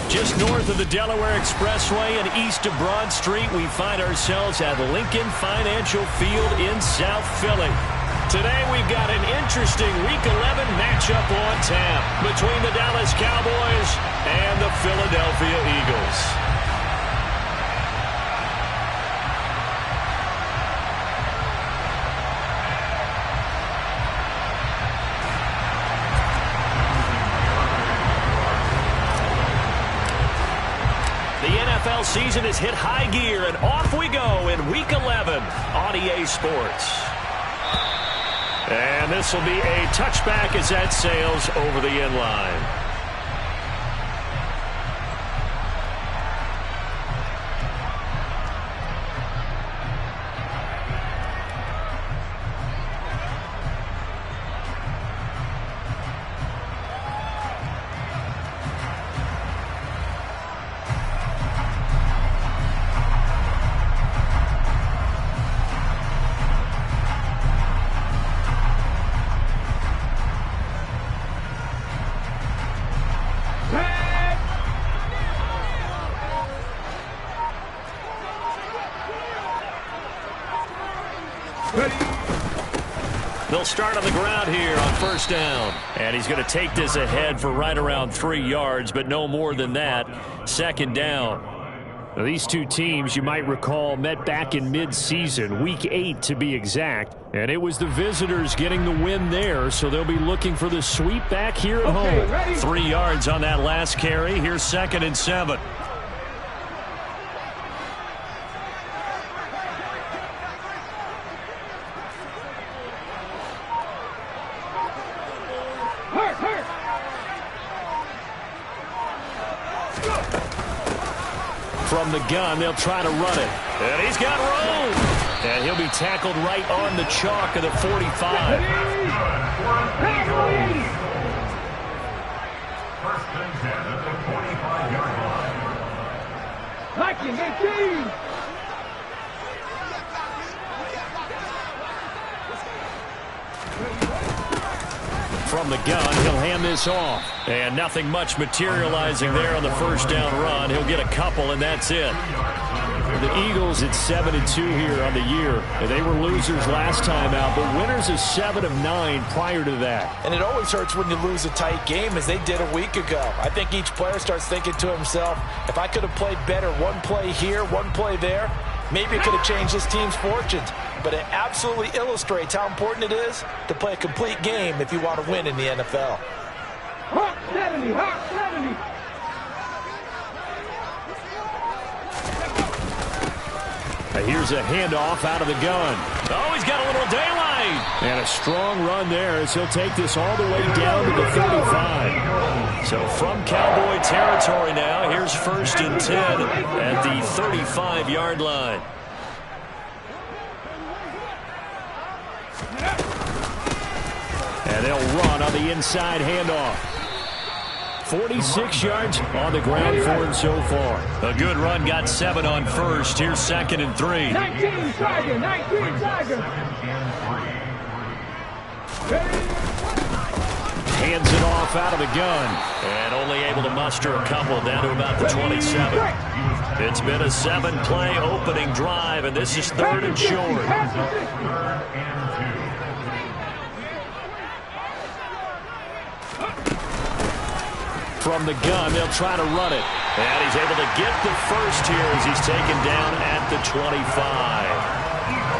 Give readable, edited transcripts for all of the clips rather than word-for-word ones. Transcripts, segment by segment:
Just north of the Delaware Expressway and east of Broad Street, we find ourselves at Lincoln Financial Field in South Philly. Today we've got an interesting Week 11 matchup on tap between the Dallas Cowboys and the Philadelphia Eagles. The NFL season has hit high gear, and off we go in Week 11 on EA Sports. And this will be a touchback as that sails over the end line. They'll start on the ground here on first down. And he's going to take this ahead for right around 3 yards, but no more than that. Second down. Now, these two teams, you might recall, met back in mid-season, Week 8 to be exact. And it was the visitors getting the win there, so they'll be looking for the sweep back here at home. Ready? 3 yards on that last carry. Here's 2nd and 7. From the gun, they'll try to run it. And he's got room. And he'll be tackled right on the chalk of the 45. First and 10 at the 45-yard line. From the gun, he'll hand this off. And nothing much materializing there on the first down run. He'll get a couple, and that's it. The Eagles at 7-2 here on the year. They were losers last time out, but winners of 7 of 9 prior to that. And it always hurts when you lose a tight game, as they did a week ago. I think each player starts thinking to himself, if I could have played better one play here, one play there, maybe it could have changed this team's fortunes. But it absolutely illustrates how important it is to play a complete game if you want to win in the NFL. Hawk 70, Hawk 70. Here's a handoff out of the gun. Oh, he's got a little daylight. And a strong run there as he'll take this all the way down to the 35. So from Cowboy territory now, here's 1st and 10 at the 35-yard line. And they'll run on the inside handoff. 46 yards on the ground for him so far. A good run, got 7 on first. Here's 2nd and 3. 19 Tiger, 19 Tiger. Hands it off out of the gun. And only able to muster a couple down to about the 27. It's been a 7-play opening drive, and this is 3rd and short. From the gun, they'll try to run it. And he's able to get the first here as he's taken down at the 25.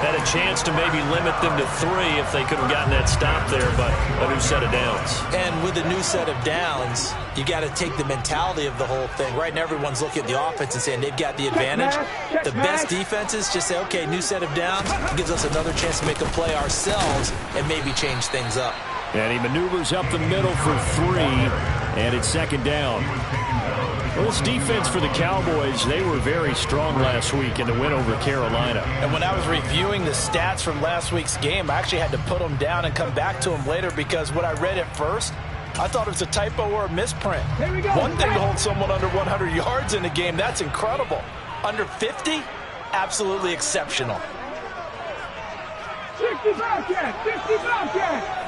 Had a chance to maybe limit them to 3 if they could have gotten that stop there, but a new set of downs. And with a new set of downs, you got to take the mentality of the whole thing. Right now, everyone's looking at the offense and saying they've got the advantage. The best defenses just say, okay, new set of downs. It gives us another chance to make a play ourselves and maybe change things up. And he maneuvers up the middle for 3, and it's 2nd down. Well, this defense for the Cowboys, they were very strong last week in the win over Carolina. And when I was reviewing the stats from last week's game, I actually had to put them down and come back to them later because what I read at first, I thought it was a typo or a misprint. One thing to hold someone under 100 yards in a game, that's incredible. Under 50, absolutely exceptional. 60 Bobcat, 60 Bobcat.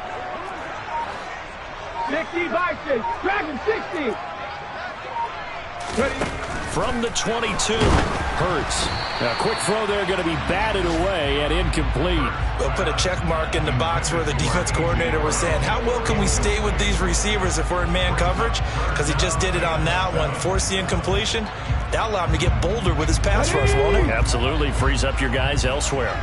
60 Bobcat, Dragon 60. From the 22, Hurts. A quick throw there going to be batted away and incomplete. We'll put a check mark in the box where the defense coordinator was saying, how well can we stay with these receivers if we're in man coverage? Because he just did it on that one, forced the incompletion. That'll allow him to get bolder with his pass rush, won't it? Absolutely. Frees up your guys elsewhere.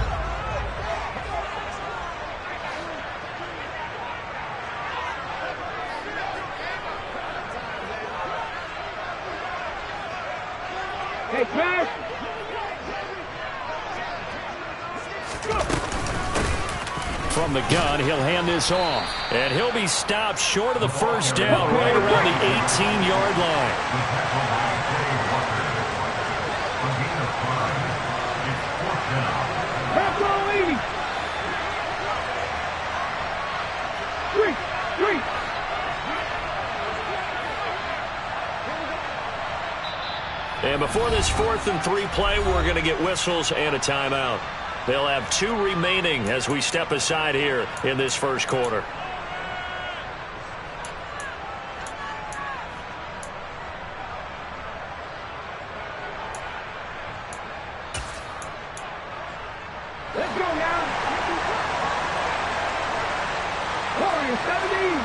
Hey, Crash! From the gun, he'll hand this off. And he'll be stopped short of the first down right around the 18-yard line. And before this 4th and 3 play, we're going to get whistles and a timeout. They'll have 2 remaining as we step aside here in this first quarter. Let's go now. Warriors 17.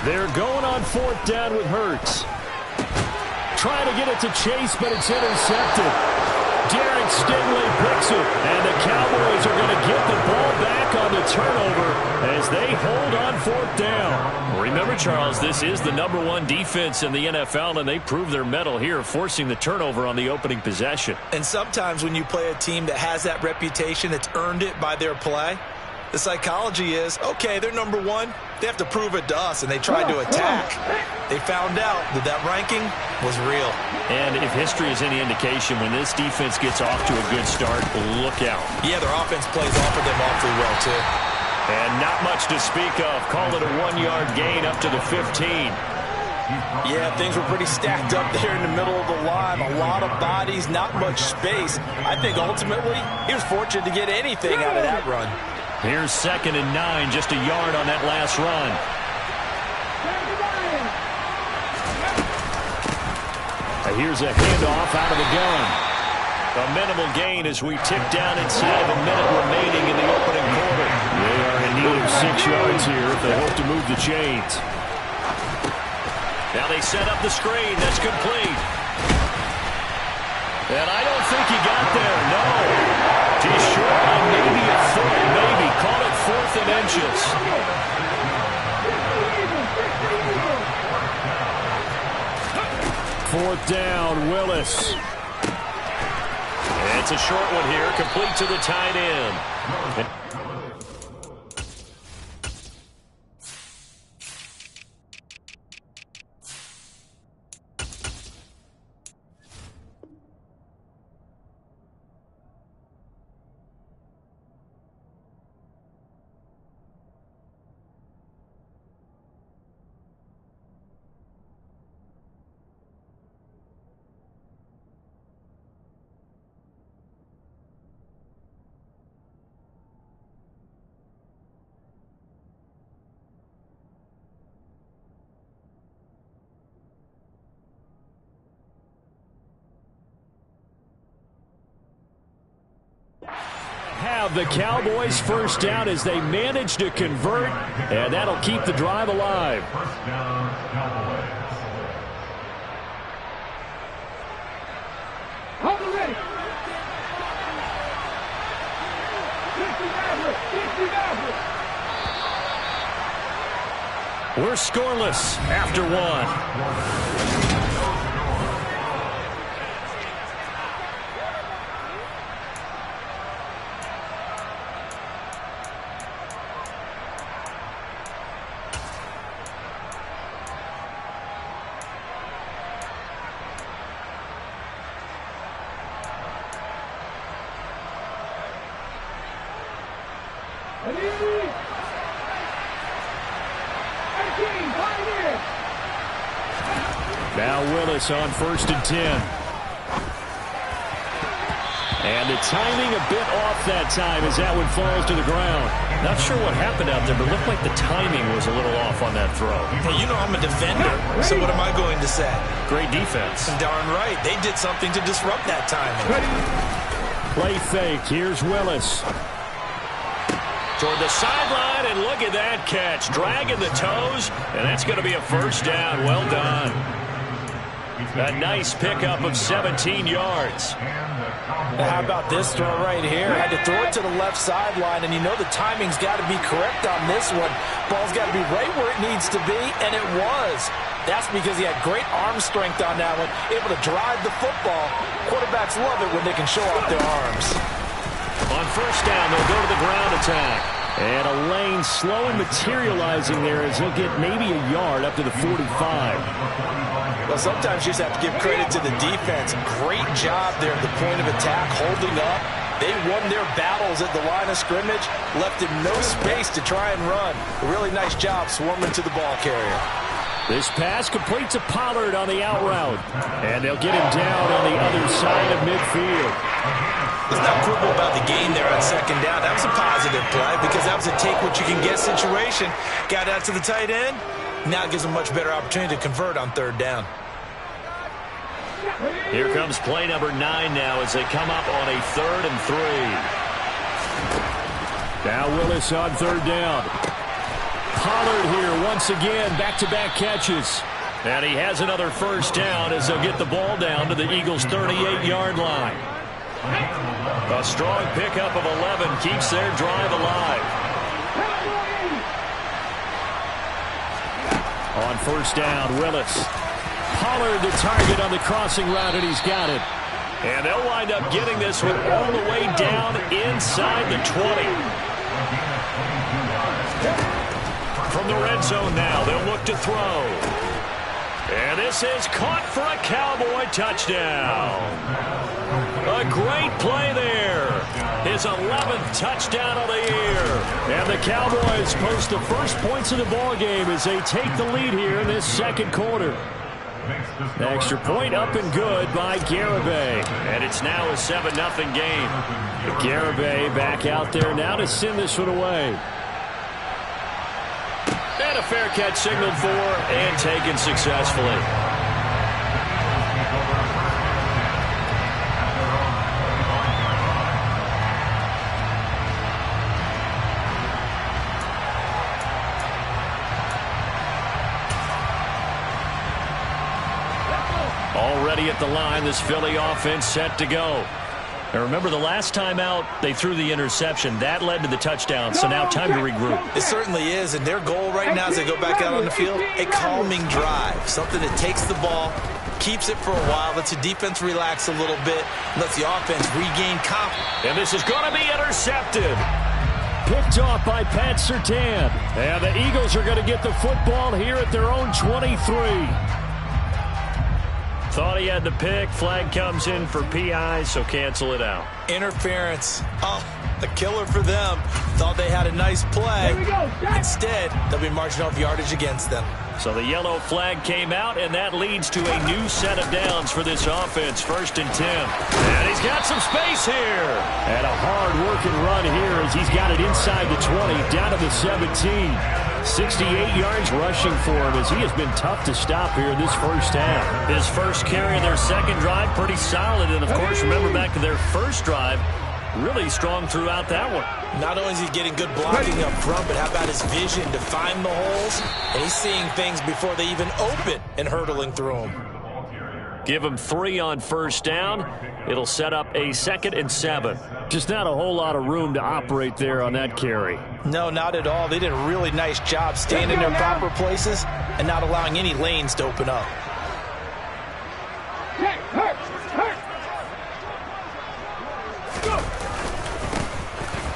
They're going on 4th down with Hurts. Trying to get it to Chase, but it's intercepted. Derek Stingley picks it, and the Cowboys are going to get the ball back on the turnover as they hold on 4th down. Remember, Charles, this is the #1 defense in the NFL, and they prove their mettle here, forcing the turnover on the opening possession. And sometimes when you play a team that has that reputation, it's earned it by their play. The psychology is, okay, they're #1. They have to prove it to us, and they tried to attack. They found out that that ranking was real. And if history is any indication, when this defense gets off to a good start, look out. Yeah, their offense plays off of them awfully well, too. And not much to speak of. Call it a 1-yard gain up to the 15. Yeah, things were pretty stacked up there in the middle of the line. A lot of bodies, not much space. I think ultimately he was fortunate to get anything out of that run. Here's 2nd and 9, just a yard on that last run. Here's a handoff out of the gun. A minimal gain as we tick down inside of a minute remaining in the opening quarter. They are in need of 6 yards here if they hope to move the chains. Now they set up the screen. That's complete. And I don't think he got there. No. He's short on maybe a foot. Maybe. Call it 4th and inches. Fourth down, Willis. And it's a short one here, complete to the tight end. Have the Cowboys first down as they manage to convert, and that'll keep the drive alive. First down, Cowboys. Hold it ready. 50 We're scoreless after 1. Now Willis on 1st and 10. And the timing a bit off that time as that one falls to the ground. Not sure what happened out there, but it looked like the timing was a little off on that throw. Hey, you know I'm a defender, so what am I going to say? Great defense. Darn right. They did something to disrupt that timing. Play fake. Here's Willis. Toward the sideline, and look at that catch. Dragging the toes, and that's going to be a first down. Well done. A nice pickup of 17 yards. Now, how about this throw right here? Had to throw it to the left sideline, and you know the timing's got to be correct on this one. Ball's got to be right where it needs to be, and it was. That's because he had great arm strength on that one, able to drive the football. Quarterbacks love it when they can show off their arms. On first down, they'll go to the ground attack. And a lane slow and materializing there as he'll get maybe a yard up to the 45. Well, sometimes you just have to give credit to the defense. Great job there at the point of attack, holding up. They won their battles at the line of scrimmage, left him no space to try and run. A really nice job swarming to the ball carrier. This pass completes a Pollard on the out route. And they'll get him down on the other side of midfield. Let's not quibble about the gain there on second down. That was a positive play because that was a take-what-you-can-get situation. Got out to the tight end. Now it gives them a much better opportunity to convert on third down. Here comes play number 9 now as they come up on a 3rd and 3. Now Willis on third down. Pollard here once again, back-to-back catches. And he has another first down as they'll get the ball down to the Eagles' 38-yard line. A strong pickup of 11 keeps their drive alive. On first down, Willis. Pollard the target on the crossing route, and he's got it. And they'll wind up getting this one all the way down inside the 20. From the red zone now, they'll look to throw. And this is caught for a Cowboy touchdown. A great play there. His 11th touchdown of the year. And the Cowboys post the first points of the ball game as they take the lead here in this second quarter. The extra point up and good by Garibay. And it's now a 7-0 game. Garibay back out there now to send this one away. And a fair catch signaled for and taken successfully. Already at the line, this Philly offense set to go. Now remember, the last time out, they threw the interception. That led to the touchdown, so now time to regroup. It certainly is, and their goal right now as they go back out on the field, a calming drive. Something that takes the ball, keeps it for a while, lets the defense relax a little bit, lets the offense regain confidence. And this is going to be intercepted. Picked off by Pat Surtain. And the Eagles are going to get the football here at their own 23. Thought he had the pick. Flag comes in for PI, so cancel it out. Interference. Oh, a killer for them. Thought they had a nice play. Instead, they'll be marching off yardage against them. So the yellow flag came out, and that leads to a new set of downs for this offense. 1st and 10. And he's got some space here. And a hard-working run here as he's got it inside the 20, down to the 17. 68 yards rushing for him as he has been tough to stop here in this first half. His first carry of their second drive, pretty solid. And, of course, remember back to their first drive, really strong throughout that one. Not only is he getting good blocking up front, but how about his vision to find the holes? And he's seeing things before they even open and hurtling through them. Give him 3 on first down. It'll set up a 2nd and 7. Just not a whole lot of room to operate there on that carry. No, not at all. They did a really nice job staying in their proper places and not allowing any lanes to open up.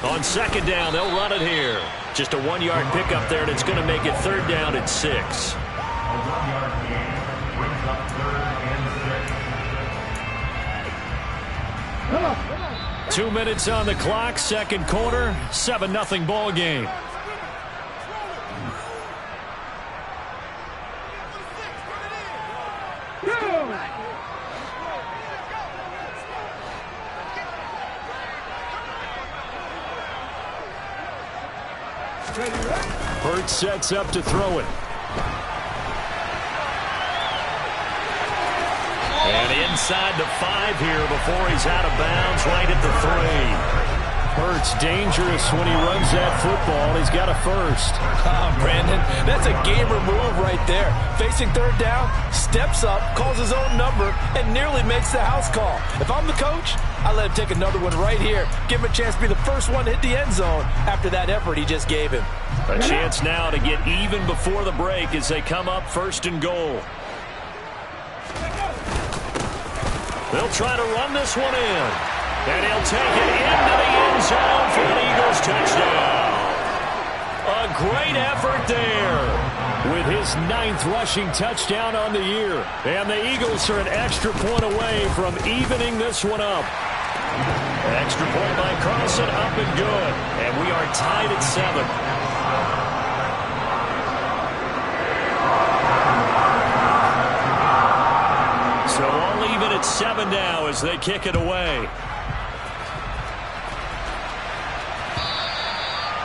On second down, they'll run it here. Just a 1-yard pickup there, and it's going to make it 3rd down at 6. 2 minutes on the clock, second quarter, 7-0 ball game. Hurts sets up to throw it. And inside the 5 here before he's out of bounds, right at the 3. Hurts dangerous when he runs that football. He's got a first. Brandon, that's a gamer move right there. Facing third down, steps up, calls his own number, and nearly makes the house call. If I'm the coach, I let him take another one right here. Give him a chance to be the first one to hit the end zone after that effort he just gave him. A chance now to get even before the break as they come up 1st and goal. They'll try to run this one in. And he'll take it into the end zone for an Eagles touchdown. A great effort there with his 9th rushing touchdown on the year. And the Eagles are an extra point away from evening this one up. An extra point by Carlson, up and good. And we are tied at 7. So all even at 7 now as they kick it away.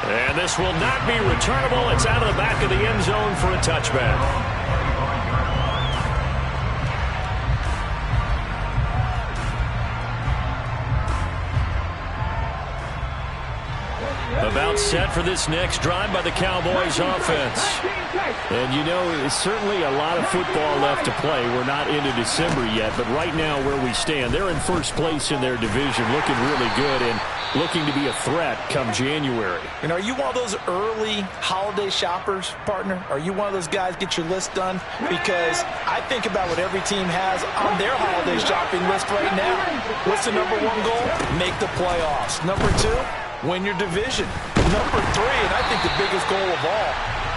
And this will not be returnable. It's out of the back of the end zone for a touchback. About set for this next drive by the Cowboys offense. And you know, it's certainly a lot of football left to play. We're not into December yet, but right now where we stand, they're in first place in their division, looking really good and looking to be a threat come January. And are you one of those early holiday shoppers, partner? Are you one of those guys get your list done? Because I think about what every team has on their holiday shopping list right now. What's the number 1 goal? Make the playoffs. Number 2, win your division. Number 3, and I think the biggest goal of all,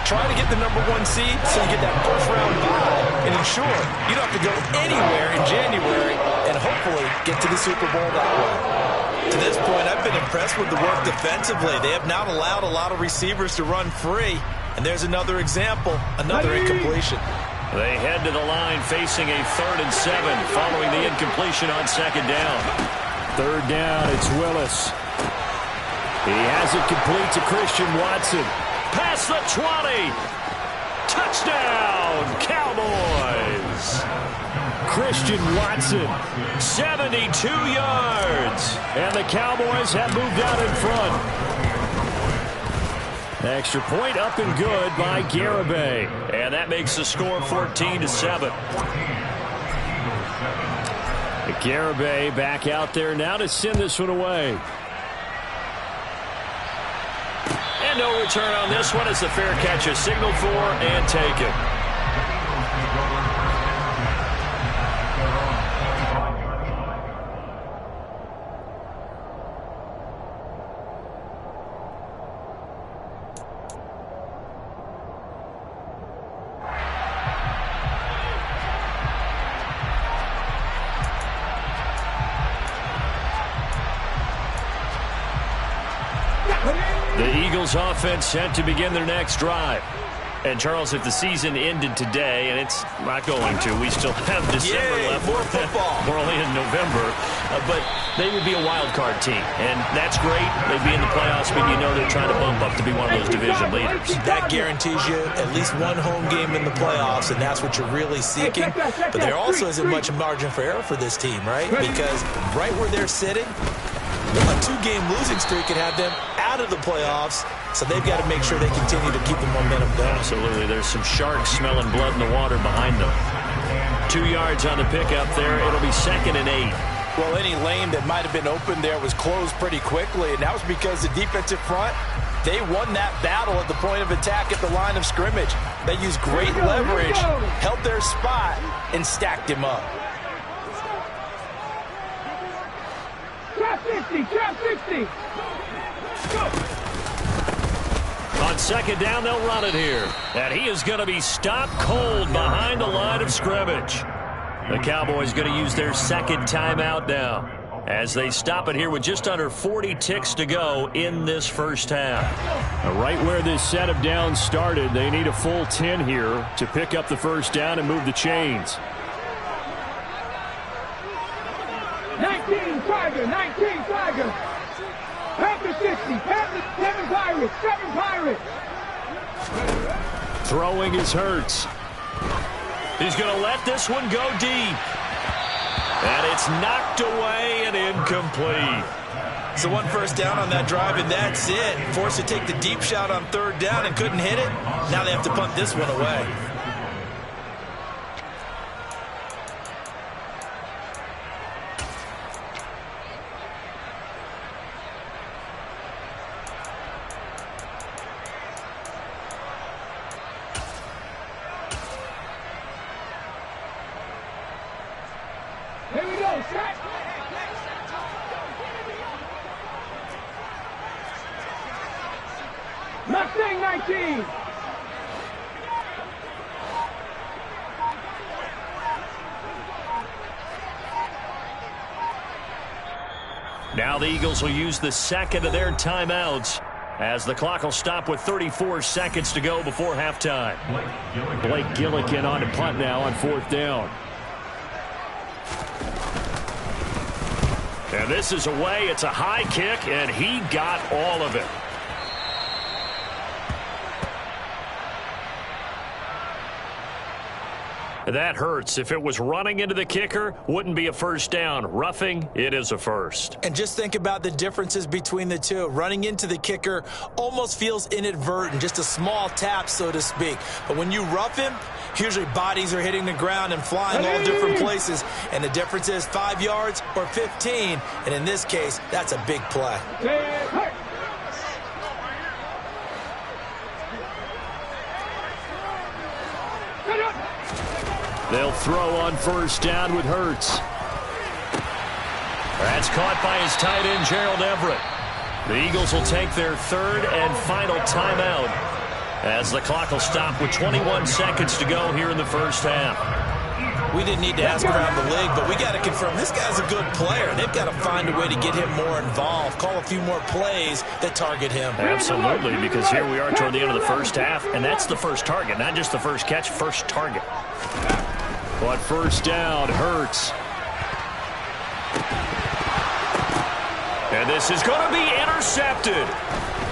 try to get the number 1 seed so you get that first round bye and ensure you don't have to go anywhere in January and hopefully get to the Super Bowl that way. To this point, I've been impressed with the work defensively. They have not allowed a lot of receivers to run free. And there's another example, another incompletion. They head to the line facing a 3rd and 7 following the incompletion on 2nd down. 3rd down, it's Willis. He has it complete to Christian Watson. Past the 20. Touchdown, Cowboys. Christian Watson, 72 yards. And the Cowboys have moved out in front. Extra point up and good by Garibay. And that makes the score 14-7. Garibay back out there now to send this one away. And no return on this one as the fair catch is signaled for and taken. The Eagles offense set to begin their next drive. And, Charles, if the season ended today, and it's not going to, we still have December left. More football. We're only in November. But they would be a wild card team. And that's great. They'd be in the playoffs, but you know they're trying to bump up to be one of those division leaders. That guarantees you at least 1 home game in the playoffs, and that's what you're really seeking. But there also isn't much margin for error for this team, right? Because right where they're sitting, a 2-game losing streak could have them out of the playoffs, so they've got to make sure they continue to keep the momentum going. Absolutely. There's some sharks smelling blood in the water behind them. 2 yards on the pickup there. It'll be 2nd and 8. Well, any lane that might have been open there was closed pretty quickly, and that was because the defensive front, they won that battle at the point of attack at the line of scrimmage. They used great leverage, held their spot, and stacked him up. Trap 50, trap 50. On 2nd down, they'll run it here. And he is going to be stopped cold behind the line of scrimmage. The Cowboys going to use their 2nd timeout now as they stop it here with just under 40 ticks to go in this first half. Right where this set of downs started, they need a full 10 here to pick up the first down and move the chains. 19 Tiger, 19 Tiger. Pack the 60, pack Seven Pirates. Seven Pirates. Throwing is Hurts. He's going to let this one go deep. And it's knocked away and incomplete. So one first down on that drive, and that's it. Forced to take the deep shot on third down and couldn't hit it. Now they have to punt this one away. Here we go, set. Mustang 19. Now the Eagles will use the second of their timeouts as the clock will stop with 34 seconds to go before halftime. Blake Gillikin on to punt now on fourth down. And this is away. It's a high kick, and he got all of it. That hurts. If it was running into the kicker, wouldn't be a first down. Roughing, it is a first. And just think about the differences between the two. Running into the kicker almost feels inadvertent, just a small tap, so to speak. But when you rough him, usually bodies are hitting the ground and flying all different places. And the difference is 5 yards or 15. And in this case, that's a big play. They'll throw on first down with Hurts. That's caught by his tight end, Gerald Everett. The Eagles will take their third and final timeout as the clock will stop with 21 seconds to go here in the first half. We didn't need to ask around the league, but we got to confirm this guy's a good player. They've got to find a way to get him more involved, call a few more plays that target him. Absolutely, because here we are toward the end of the first half, and that's the first target, not just the first catch, first target. But first down, Hurts. And this is going to be intercepted.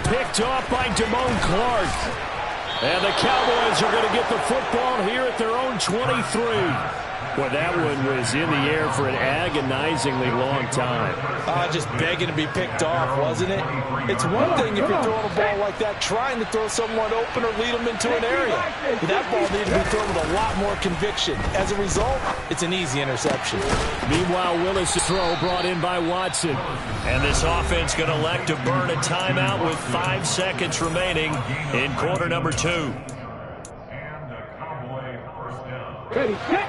Picked off by Damone Clark. And the Cowboys are going to get the football here at their own 23. Well, that one was in the air for an agonizingly long time. Just begging to be picked off, wasn't it? It's one thing if you're throwing a ball like that, trying to throw someone open or lead them into an area. But that ball needed to be thrown with a lot more conviction. As a result, it's an easy interception. Meanwhile, Willis' throw brought in by Watson. And this offense going to elect to burn a timeout with 5 seconds remaining in quarter number 2. And the Cowboy first down. Ready, set.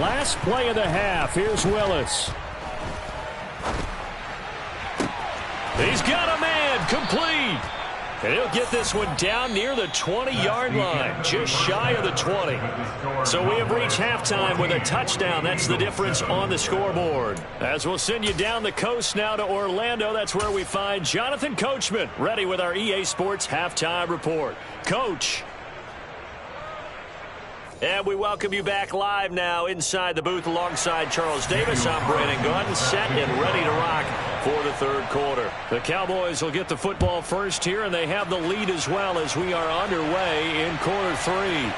Last play of the half. Here's Willis. He's got a man. Complete. And he'll get this one down near the 20-yard line, just shy of the 20. So we have reached halftime with a touchdown. That's the difference on the scoreboard. As we'll send you down the coast now to Orlando, that's where we find Jonathan Coachman, ready with our EA Sports Halftime Report. Coach. And we welcome you back live now inside the booth alongside Charles Davis. I'm Brandon Gunn, set and ready to rock for the third quarter. The Cowboys will get the football first here, and they have the lead as well as we are underway in quarter 3.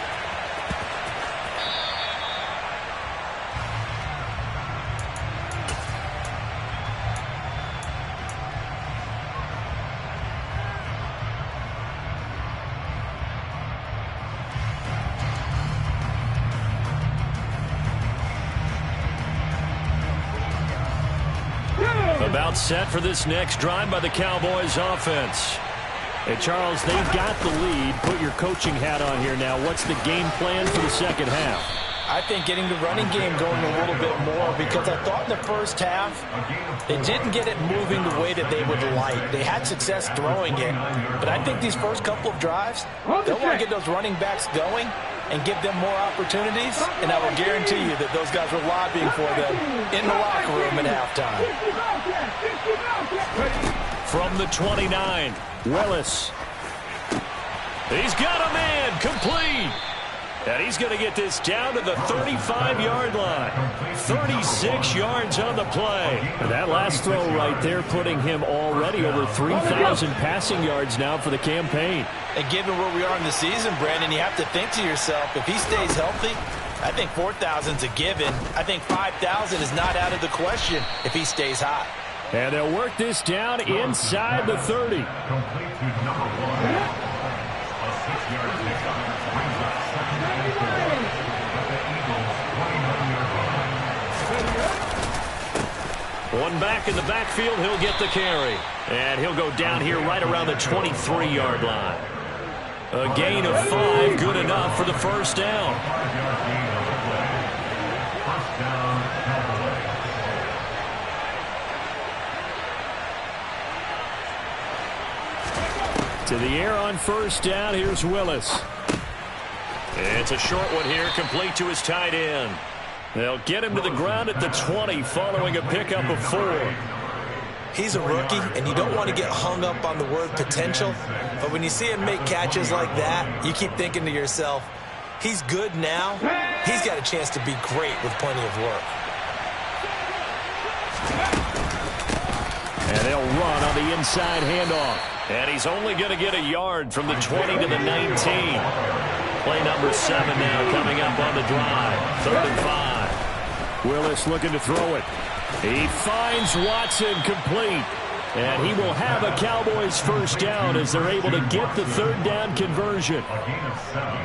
About set for this next drive by the Cowboys offense. Hey, Charles, they've got the lead. Put your coaching hat on here now. What's the game plan for the second half? I think getting the running game going a little bit more, because I thought in the first half they didn't get it moving the way that they would like. They had success throwing it, but I think these first couple of drives, they'll want to get those running backs going and give them more opportunities, and I will guarantee you that those guys were lobbying for them in the locker room at halftime. From the 29, Willis. He's got a man. Complete. And he's going to get this down to the 35-yard line. 36 yards on the play. And that last throw right there putting him already over 3,000 passing yards now for the campaign. And given where we are in the season, Brandon, you have to think to yourself, if he stays healthy, I think 4,000 is a given. I think 5,000 is not out of the question if he stays hot. And they'll work this down inside the 30. Complete to number 1. A 6-yard pickup brings up 7th and 4 at the Eagles' 29-yard line. One back in the backfield, he'll get the carry. And he'll go down here right around the 23-yard line. A gain of 5, good enough for the first down. 5-yard gain on the play. First down, Cowboys. To the air on first down, here's Willis. It's a short one here, complete to his tight end. They'll get him to the ground at the 20 following a pickup of 4. He's a rookie, and you don't want to get hung up on the word potential. But when you see him make catches like that, you keep thinking to yourself, he's good now. He's got a chance to be great with plenty of work. And they'll run on the inside handoff. And he's only going to get a yard from the 20 to the 19. Play number 7 now coming up on the drive. 3rd and 5. Willis looking to throw it. He finds Watson complete. And he will have a Cowboys first down as they're able to get the 3rd down conversion.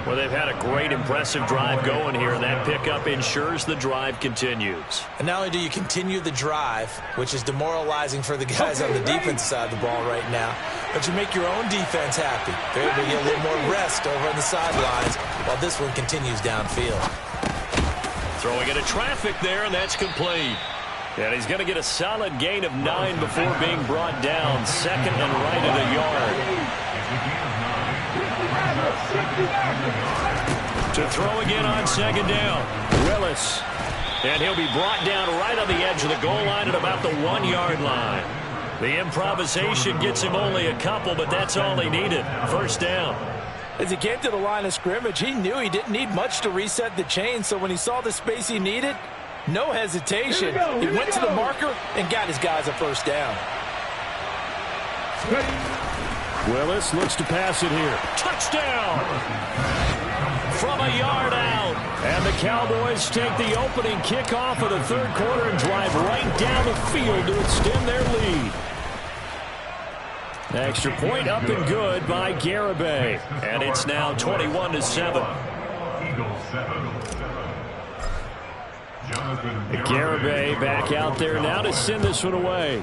Well, they've had a great, impressive drive going here, and that pickup ensures the drive continues. And not only do you continue the drive, which is demoralizing for the guys on the defensive side of the ball right now, but you make your own defense happy. They're able to get a little more rest over on the sidelines while this one continues downfield. Throwing into traffic there, and that's complete. And he's going to get a solid gain of 9 before being brought down. 2nd and right at a yard. To throw again on 2nd down. Willis. And he'll be brought down right on the edge of the goal line at about the 1-yard line. The improvisation gets him only a couple, but that's all he needed. First down. As he came to the line of scrimmage, he knew he didn't need much to reset the chain, so when he saw the space he needed, no hesitation. He went to the marker and got his guys a first down. Willis looks to pass it here. Touchdown! From a yard out. And the Cowboys take the opening kickoff of the 3rd quarter and drive right down the field to extend their lead. Extra point up and good by Garibay. And it's now 21-7. Eagles 7. Garibay back out there now to send this one away.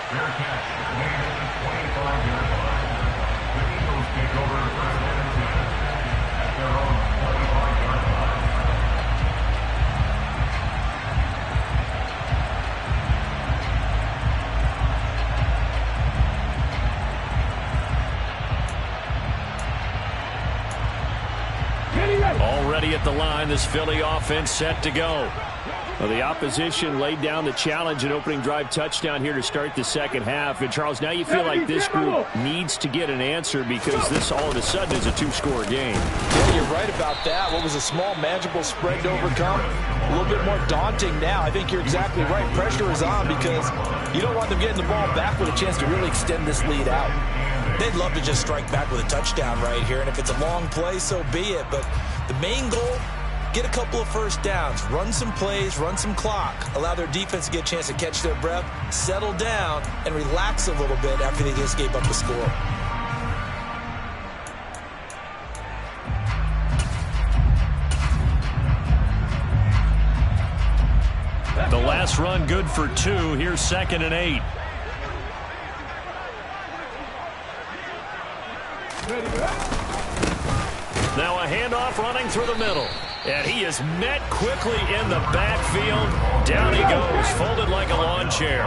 Fair catch. Made at the 25-yard line. The Eagles take over 1st and 10 at their own 25-yard line. Already at the line, this Philly offense set to go. Well, the opposition laid down the challenge and opening drive touchdown here to start the 2nd half. And, Charles, now you feel like this group needs to get an answer because this all of a sudden is a 2-score game. Yeah, you're right about that. What was a small, manageable spread to overcome, a little bit more daunting now. I think you're exactly right. Pressure is on because you don't want them getting the ball back with a chance to really extend this lead out. They'd love to just strike back with a touchdown right here, and if it's a long play, so be it. But the main goal, get a couple of first downs, run some plays, run some clock, allow their defense to get a chance to catch their breath, settle down, and relax a little bit after they just gave up the score. The last run good for 2. Here's 2nd and 8. Now a handoff running through the middle. And he is met quickly in the backfield. Down he goes, folded like a lawn chair.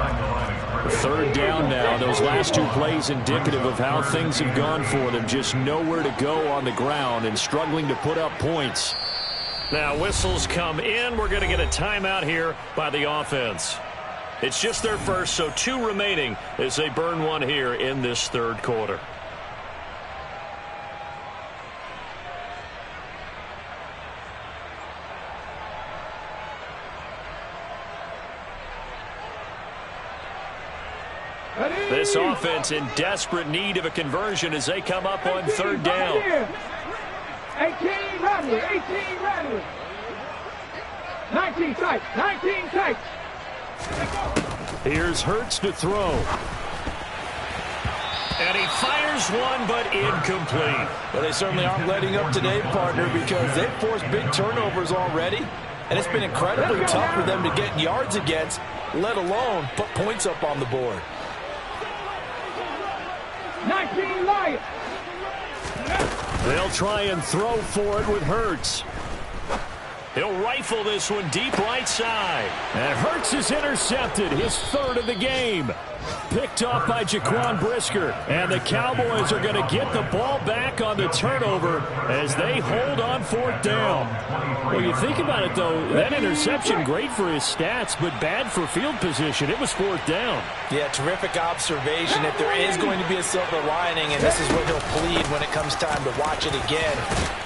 3rd down now. Those last 2 plays indicative of how things have gone for them. Just nowhere to go on the ground and struggling to put up points. Now whistles come in. We're going to get a timeout here by the offense. It's just their first, so 2 remaining as they burn one here in this 3rd quarter. This offense in desperate need of a conversion as they come up on third down. 18 ready, 18 ready. 19 tight, 19 tight. Here's Hurts to throw. And he fires one, but incomplete. Well, they certainly aren't letting up today, partner, because they've forced big turnovers already, and it's been incredibly tough for them to get yards against, let alone put points up on the board. 19 Lions. They'll try and throw for it with Hurts. He'll rifle this one deep right side. And Hurts is intercepted, his third of the game. Picked off by Jaquan Brisker. And the Cowboys are going to get the ball back on the turnover as they hold on fourth down. Well, you think about it, though, that interception, great for his stats, but bad for field position. It was fourth down. Yeah, terrific observation. If there is going to be a silver lining, and this is what he'll plead when it comes time to watch it again,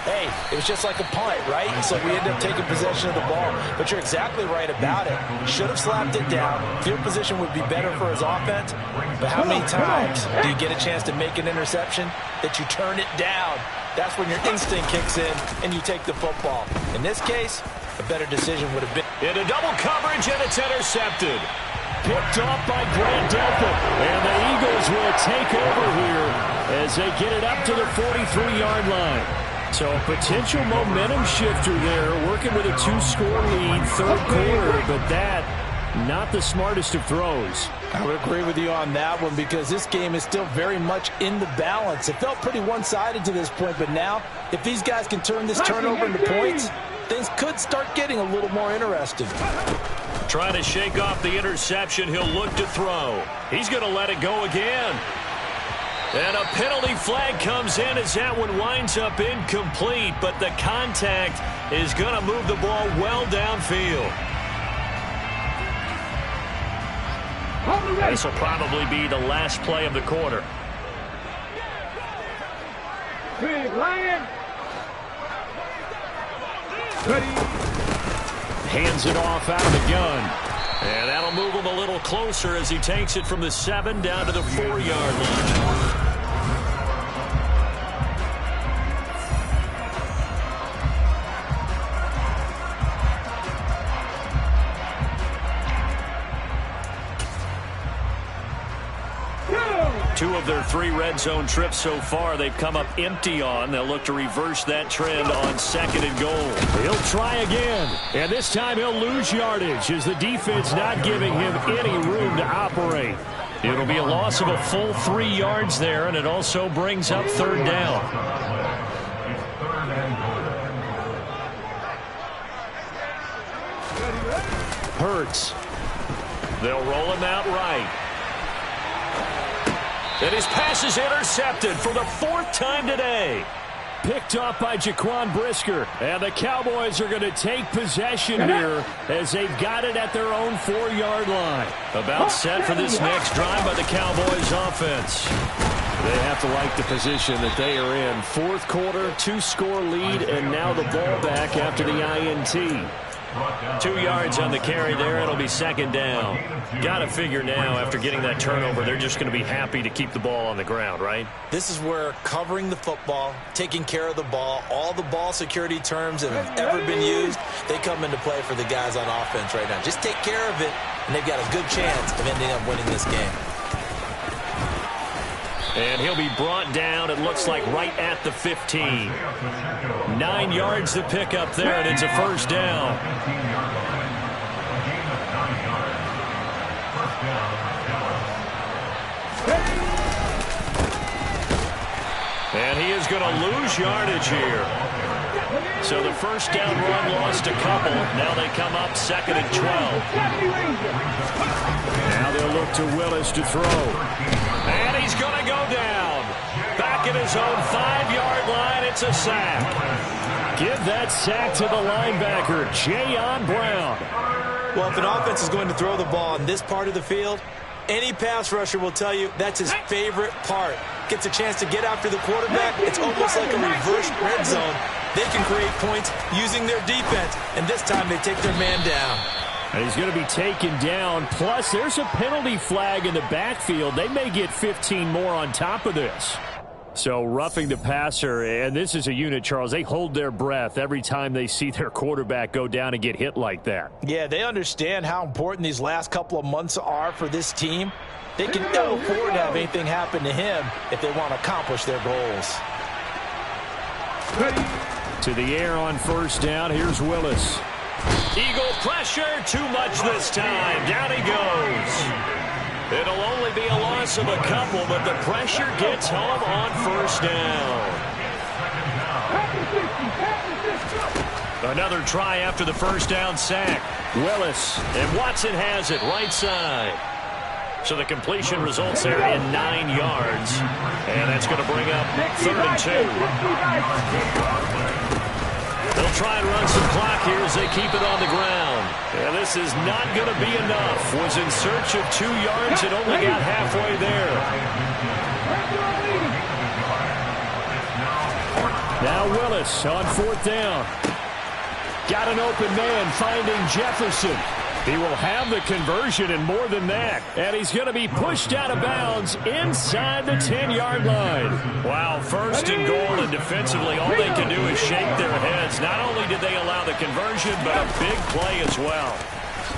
hey, it was just like a punt, right? And so we end up taking possession of the ball. But you're exactly right about it. Should have slapped it down. Field position would be better for his offense. But how many times do you get a chance to make an interception that you turn it down? That's when your instinct kicks in and you take the football. In this case, a better decision would have been. In a double coverage, and it's intercepted. Picked off by Grant Delpit. And the Eagles will take over here as they get it up to the 43-yard line. So a potential momentum shifter there, working with a 2-score lead, third quarter, but that, not the smartest of throws. I would agree with you on that one because this game is still very much in the balance. It felt pretty one-sided to this point, but now, if these guys can turn this turnover into points, things could start getting a little more interesting. Trying to shake off the interception, he'll look to throw. He's going to let it go again. And a penalty flag comes in as that one winds up incomplete, but the contact is going to move the ball well downfield. This will probably be the last play of the quarter. Big Lion. Hands it off out of the gun. And that'll move him a little closer as he takes it from the 7 down to the 4-yard line. Two of their 3 red zone trips so far they've come up empty on. They'll look to reverse that trend on 2nd and goal. He'll try again. And this time he'll lose yardage as the defense not giving him any room to operate. It'll be a loss of a full 3 yards there, and it also brings up third down. Hurts. They'll roll him out right. And his pass is intercepted for the 4th time today. Picked off by Jaquan Brisker. And the Cowboys are going to take possession here as they've got it at their own 4-yard line. About set for this next drive by the Cowboys offense. They have to like the position that they are in. 4th quarter, 2-score lead, and now the ball back after the INT. 2 yards on the carry there. It'll be 2nd down. Got to figure now, after getting that turnover, they're just going to be happy to keep the ball on the ground, right? This is where covering the football, taking care of the ball, all the ball security terms that have ever been used, they come into play for the guys on offense right now. Just take care of it, and they've got a good chance of ending up winning this game. And he'll be brought down, it looks like, right at the 15. 9 yards to pick up there, and it's a first down. And he is going to lose yardage here. So the first down run lost a couple. Now they come up 2nd and 12. Now they'll look to Willis to throw. And he's going to go down. Back at his own 5-yard line, it's a sack. Give that sack to the linebacker, Jayon Brown. Well, if an offense is going to throw the ball in this part of the field, any pass rusher will tell you that's his favorite part. Gets a chance to get after the quarterback. It's almost like a reverse red zone. They can create points using their defense, and this time they take their man down. And he's going to be taken down. Plus, there's a penalty flag in the backfield. They may get 15 more on top of this. So roughing the passer, and this is a unit, Charles. They hold their breath every time they see their quarterback go down and get hit like that. Yeah, they understand how important these last couple of months are for this team. They can ill afford to have anything happen to him if they want to accomplish their goals. To the air on first down. Here's Willis. Eagle pressure. Too much this time. Down he goes. It'll only be a loss of a couple, but the pressure gets home on first down. Another try after the first down sack. Willis, and Watson has it right side. So the completion results there in 9 yards. And that's going to bring up 3rd and 2. They'll try and run some clock here as they keep it on the ground. And this is not going to be enough. Was in search of 2 yards and only got halfway there. Now Willis on 4th down. Got an open man finding Jefferson. He will have the conversion and more than that. And he's going to be pushed out of bounds inside the 10-yard line. Wow, 1st and goal, and defensively all they can do is shake their heads. Not only did they allow the conversion, but a big play as well.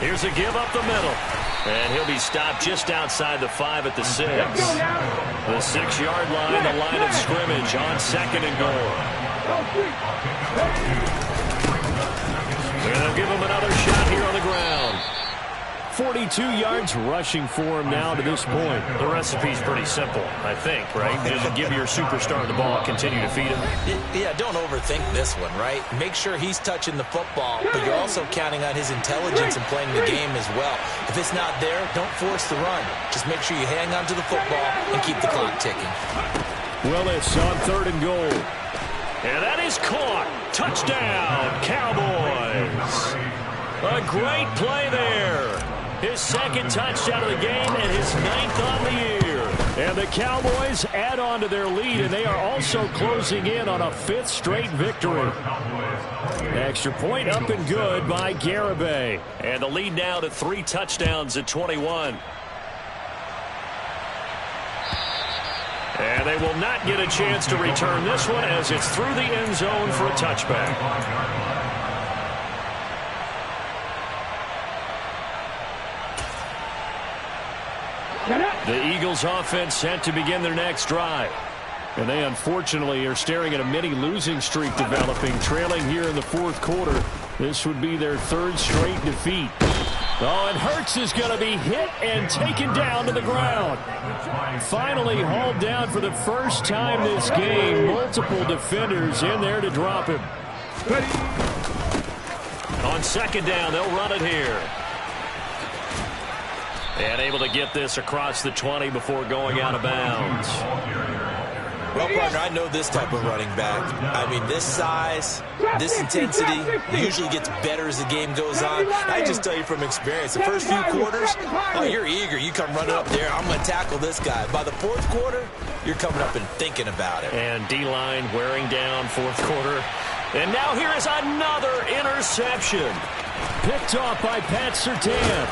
Here's a give up the middle. And he'll be stopped just outside the 5 at the 6. The 6-yard line, the line of scrimmage on 2nd and goal. And they'll give him another shot here on the ground. 42 yards rushing for him now to this point. The recipe's pretty simple, I think, right? Just give your superstar the ball, continue to feed him. Yeah, don't overthink this one, right? Make sure he's touching the football, but you're also counting on his intelligence and playing the game as well. If it's not there, don't force the run. Just make sure you hang on to the football and keep the clock ticking. Willis on 3rd and goal. And that is caught. Touchdown, Cowboys. A great play there. His 2nd touchdown of the game and his 9th on the year. And the Cowboys add on to their lead, and they are also closing in on a 5th straight victory. Extra point up and good by Garibay. And the lead now to 3 touchdowns at 21. And they will not get a chance to return this one as it's through the end zone for a touchback. The Eagles offense set to begin their next drive. And they unfortunately are staring at a mini losing streak developing, trailing here in the 4th quarter. This would be their 3rd straight defeat. Oh, and Hurts is going to be hit and taken down to the ground. Finally hauled down for the first time this game. Multiple defenders in there to drop him. On 2nd down, they'll run it here. And able to get this across the 20 before going out of bounds. Well, partner, I know this type of running back. I mean, this size, this intensity usually gets better as the game goes on. I just tell you from experience, the first few quarters, oh, you're eager. You come running up there, I'm going to tackle this guy. By the 4th quarter, you're coming up and thinking about it. And D-line wearing down 4th quarter. And now here is another interception. Picked off by Pat Surtain.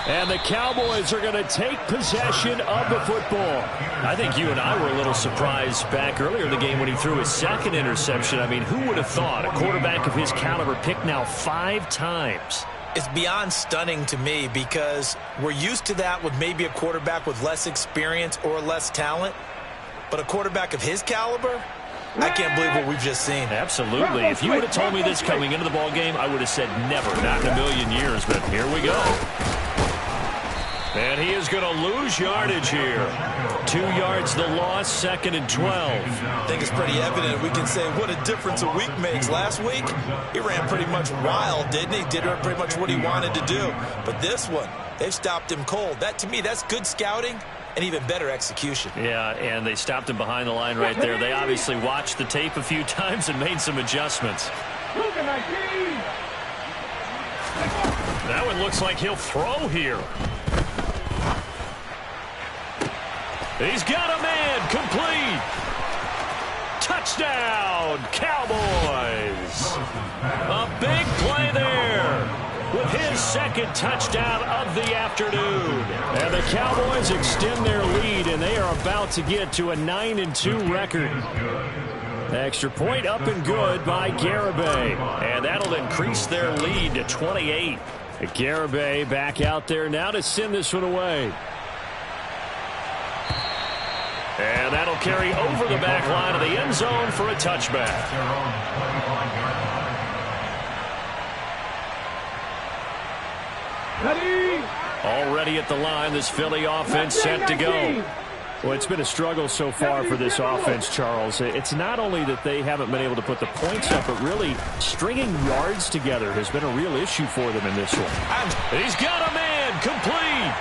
And the Cowboys are going to take possession of the football. I think you and I were a little surprised back earlier in the game when he threw his 2nd interception. I mean, who would have thought a quarterback of his caliber picked now 5 times? It's beyond stunning to me because we're used to that with maybe a quarterback with less experience or less talent. But a quarterback of his caliber, I can't believe what we've just seen. Absolutely. If you would have told me this coming into the ball game, I would have said never, not in a million years. But here we go. And he is going to lose yardage here. 2 yards the loss, 2nd and 12. I think it's pretty evident. We can say what a difference a week makes. Last week, he ran pretty much wild, didn't he? Did pretty much what he wanted to do. But this one, they've stopped him cold. That, to me, that's good scouting and even better execution. Yeah, and they stopped him behind the line right there. They obviously watched the tape a few times and made some adjustments. That one looks like he'll throw here. He's got a man, complete. Touchdown, Cowboys. A big play there with his second touchdown of the afternoon. And the Cowboys extend their lead, and they are about to get to a 9-2 record. Extra point up and good by Garibay. And that'll increase their lead to 28. Garibay back out there now to send this one away. And that'll carry over the back line of the end zone for a touchback. Already at the line, this Philly offense set to go. Well, it's been a struggle so far for this offense, Charles. It's not only that they haven't been able to put the points up, but really stringing yards together has been a real issue for them in this one. He's got a man, complete.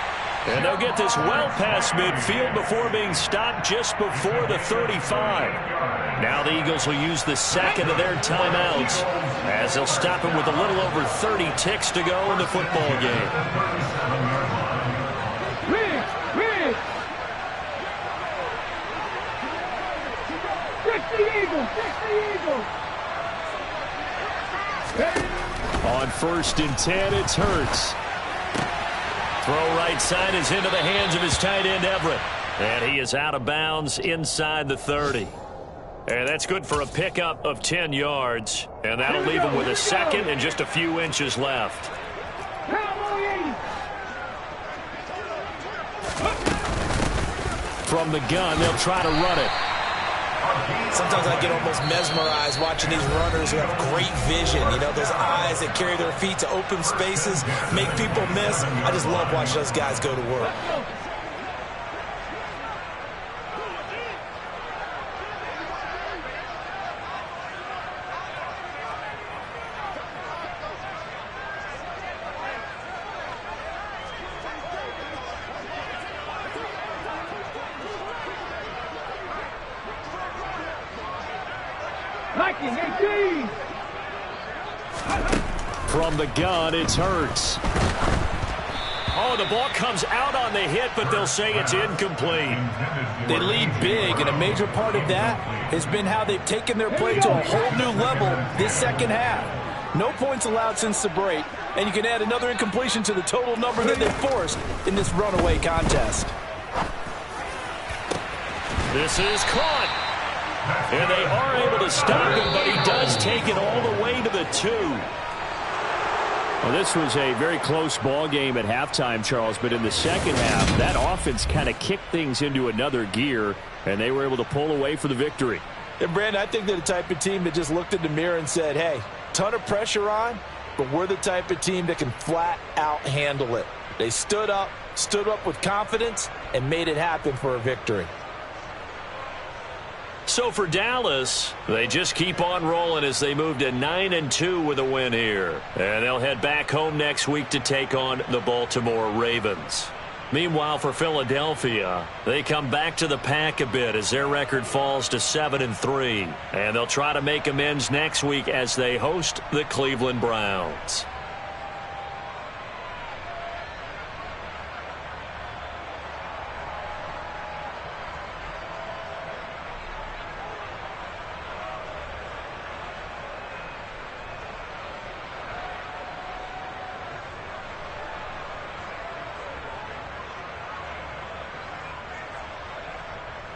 And they'll get this well past midfield before being stopped just before the 35. Now the Eagles will use the second of their timeouts as they'll stop him with a little over 30 ticks to go in the football game. On 1st and 10, it's Hurts. Throw right side is into the hands of his tight end, Everett. And he is out of bounds inside the 30. And that's good for a pickup of 10 yards. And that'll leave him with a second and just a few inches left. From the gun, they'll try to run it. Sometimes I get almost mesmerized watching these runners who have great vision. You know, those eyes that carry their feet to open spaces, make people miss. I just love watching those guys go to work. From the gun, it's Hurts. Oh, the ball comes out on the hit, but they'll say it's incomplete. They lead big, and a major part of that has been how they've taken their play to a whole new level this second half. No points allowed since the break, and you can add another incompletion to the total number that they forced in this runaway contest. This is caught. And they are able to stop him, but he does take it all the way to the 2. Well, this was a very close ball game at halftime, Charles, but in the second half, that offense kind of kicked things into another gear, and they were able to pull away for the victory. And, Brandon, I think they're the type of team that just looked in the mirror and said, hey, ton of pressure on, but we're the type of team that can flat out handle it. They stood up with confidence, and made it happen for a victory. So for Dallas, they just keep on rolling as they move to 9-2 with a win here. And they'll head back home next week to take on the Baltimore Ravens. Meanwhile, for Philadelphia, they come back to the pack a bit as their record falls to 7-3. And they'll try to make amends next week as they host the Cleveland Browns.